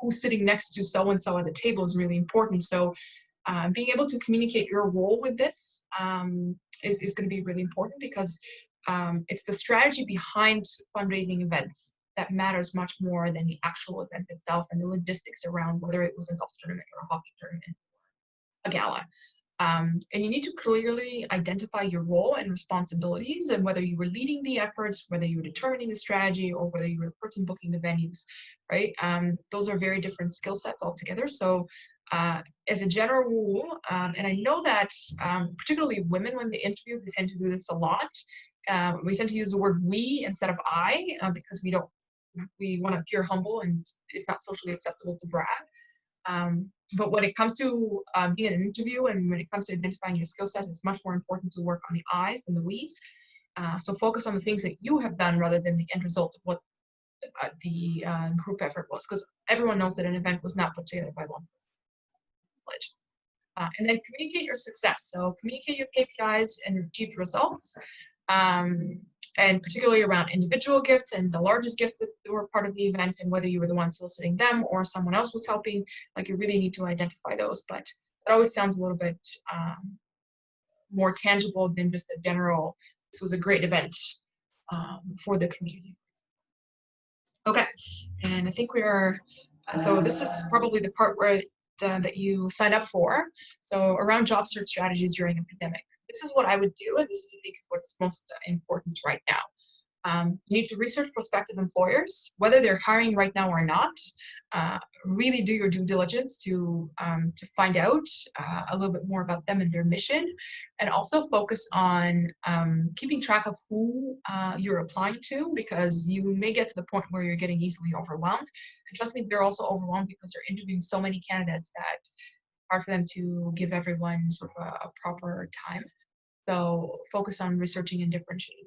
who's sitting next to so-and-so at the table is really important. So being able to communicate your role with this is going to be really important, because it's the strategy behind fundraising events that matters much more than the actual event itself and the logistics around whether it was a golf tournament or a hockey tournament, a gala. And you need to clearly identify your role and responsibilities, and whether you were leading the efforts, whether you were determining the strategy, or whether you were the person booking the venues, right? Those are very different skill sets altogether. So as a general rule, and I know that particularly women, when they interview, they tend to do this a lot. We tend to use the word we instead of I, because we want to appear humble, and it's not socially acceptable to brag. But when it comes to being in an interview, and when it comes to identifying your skill set, it's much more important to work on the I's than the we's. So focus on the things that you have done rather than the end result of what group effort was, because everyone knows that an event was not put together by one person. And then communicate your success. So communicate your KPIs and achieved results, and particularly around individual gifts and the largest gifts that were part of the event, and whether you were the one soliciting them or someone else was helping. Like, you really need to identify those, but it always sounds a little bit more tangible than just a general, this was a great event for the community. Okay, and I think we are, so this is probably the part where that you sign up for. So around job search strategies during a pandemic. This is what I would do, and this is, I think, what's most important right now. You need to research prospective employers, whether they're hiring right now or not. Really do your due diligence to find out a little bit more about them and their mission, and also focus on keeping track of who you're applying to, because you may get to the point where you're getting easily overwhelmed. And trust me, they're also overwhelmed because they're interviewing so many candidates that it's hard for them to give everyone sort of a proper time. So focus on researching and differentiating.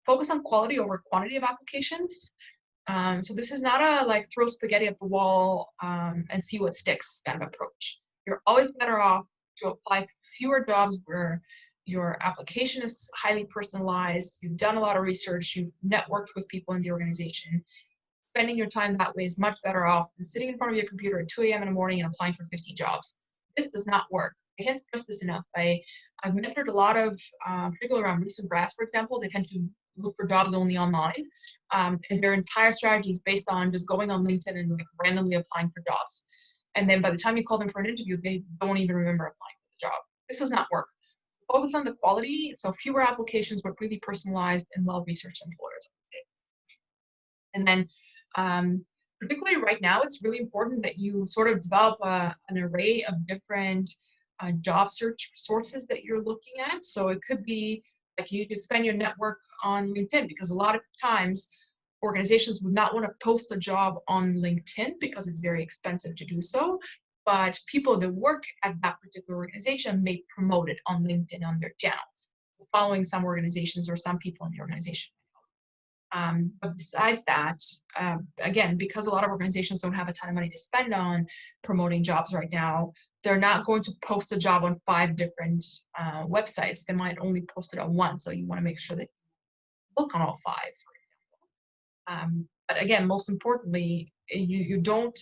Focus on quality over quantity of applications. So this is not a like throw spaghetti at the wall and see what sticks kind of approach. You're always better off to apply for fewer jobs where your application is highly personalized, you've done a lot of research, you've networked with people in the organization. Spending your time that way is much better off than sitting in front of your computer at 2 a.m. in the morning and applying for 50 jobs. This does not work. I can't stress this enough. I've mentored a lot of, particularly around recent grads, for example, they tend to look for jobs only online, and their entire strategy is based on just going on LinkedIn and like randomly applying for jobs. And then by the time you call them for an interview, they don't even remember applying for the job. This does not work. Focus on the quality, so fewer applications, but really personalized and well-researched employers. And then particularly right now, it's really important that you sort of develop an array of different job search sources that you're looking at. So it could be like you could expand your network on LinkedIn, because a lot of times organizations would not want to post a job on LinkedIn because it's very expensive to do so. But people that work at that particular organization may promote it on LinkedIn on their channel, following some organizations or some people in the organization. But besides that, again, because a lot of organizations don't have a ton of money to spend on promoting jobs right now, they're not going to post a job on 5 different websites. They might only post it on one. So you want to make sure that you look on all 5, for example. But again, most importantly, you don't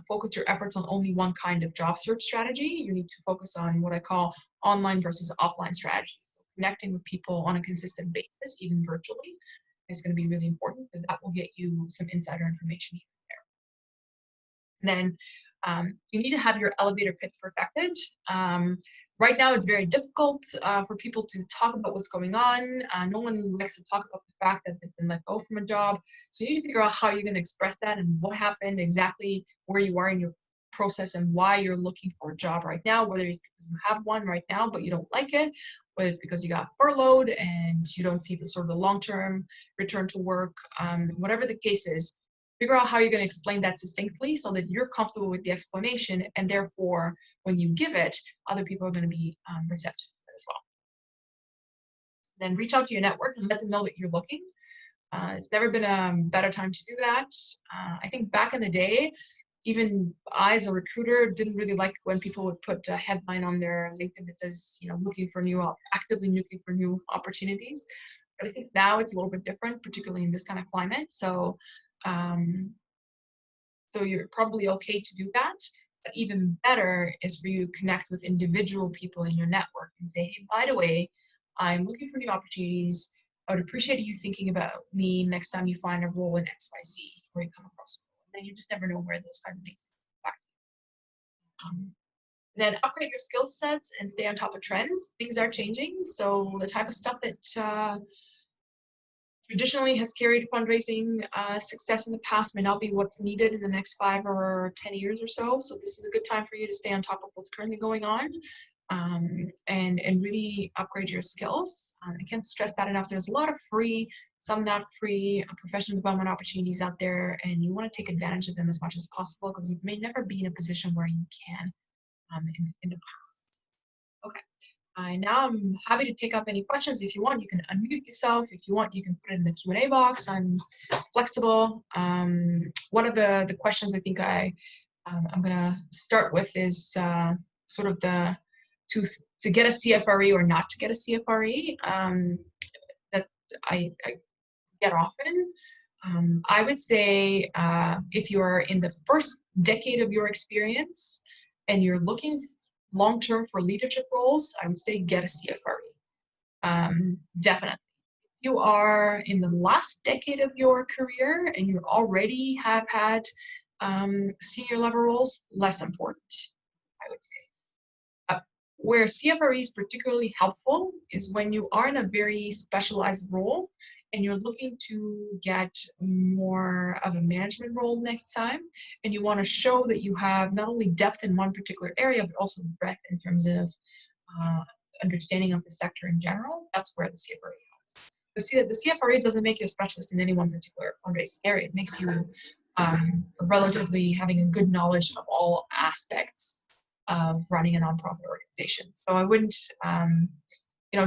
focus your efforts on only one kind of job search strategy. You need to focus on what I call online versus offline strategies. So connecting with people on a consistent basis, even virtually, is going to be really important, because that will get you some insider information there. And then you need to have your elevator pitch perfected. Right now, it's very difficult for people to talk about what's going on. No one likes to talk about the fact that they've been let go from a job. So you need to figure out how you're going to express that and what happened, exactly where you are in your process and why you're looking for a job right now, whether it's because you have one right now but you don't like it, whether it's because you got furloughed and you don't see the sort of the long-term return to work, whatever the case is. Figure out how you're going to explain that succinctly so that you're comfortable with the explanation, and therefore, when you give it, other people are going to be receptive as well. Then reach out to your network and let them know that you're looking. It's never been a better time to do that. I think back in the day, even I, as a recruiter, didn't really like when people would put a headline on their LinkedIn that says, you know, actively looking for new opportunities. But I think now it's a little bit different, particularly in this kind of climate. So you're probably okay to do that. But even better is for you to connect with individual people in your network and say, hey, by the way, I'm looking for new opportunities. I would appreciate you thinking about me next time you find a role in XYZ or you come across a role. And you just never know where those kinds of things are. Then upgrade your skill sets and stay on top of trends. Things are changing. So the type of stuff that traditionally has carried fundraising success in the past may not be what's needed in the next 5 or 10 years or so. So this is a good time for you to stay on top of what's currently going on, and really upgrade your skills. I can't stress that enough. There's a lot of free, some not free, professional development opportunities out there, and you want to take advantage of them as much as possible, because you may never be in a position where you can in the past. Okay. Now I'm happy to take up any questions. If you want, you can unmute yourself. If you want, you can put it in the Q&A box. I'm flexible. One of the questions I think I'm gonna start with is sort of the to get a CFRE or not to get a CFRE that I get often. I would say if you're in the first decade of your experience and you're looking long-term for leadership roles, I would say get a CFRE. Definitely. If you are in the last decade of your career and you already have had senior level roles, less important, I would say. Where CFRE is particularly helpful is when you are in a very specialized role and you're looking to get more of a management role next time, and you want to show that you have not only depth in one particular area, but also breadth in terms of uh, understanding of the sector in general. That's where the CFRE helps. The CFRE doesn't make you a specialist in any one particular fundraising area. It makes you relatively having a good knowledge of all aspects of running a nonprofit organization. So I wouldn't,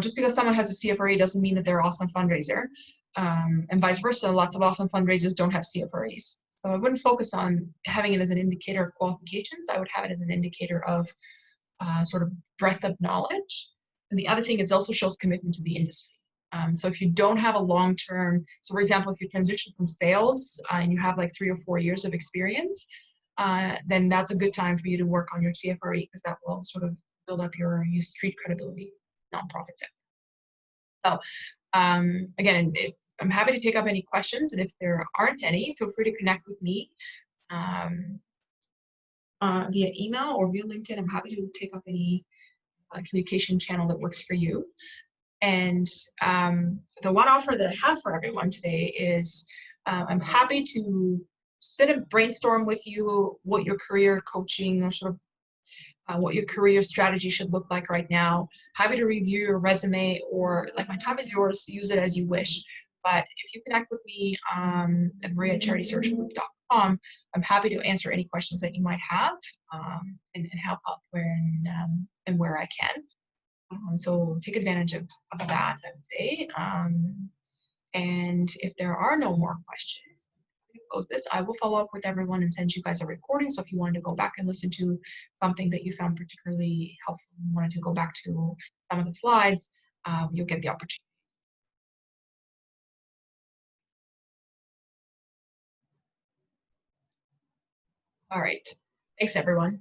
just because someone has a CFRE doesn't mean that they're an awesome fundraiser, and vice versa. Lots of awesome fundraisers don't have CFREs. So I wouldn't focus on having it as an indicator of qualifications. I would have it as an indicator of sort of breadth of knowledge. And the other thing is also shows commitment to the industry. So if you don't have a long-term, so for example, if you transition from sales and you have like 3 or 4 years of experience, then that's a good time for you to work on your CFRE because that will sort of build up your street credibility nonprofit sector. So again, I'm happy to take up any questions, and if there aren't any, feel free to connect with me via email or via LinkedIn. I'm happy to take up any communication channel that works for you. And the one offer that I have for everyone today is I'm happy to sit and brainstorm with you what your career coaching or sort of what your career strategy should look like right now. Happy to review your resume, or like, my time is yours, use it as you wish. But if you connect with me at maria@charitysearchgroup.com, I'm happy to answer any questions that you might have and help out where and where I can. So take advantage of that, I would say. And if there are no more questions, close this. I will follow up with everyone and send you guys a recording. So if you wanted to go back and listen to something that you found particularly helpful, and wanted to go back to some of the slides, you'll get the opportunity. All right. Thanks, everyone.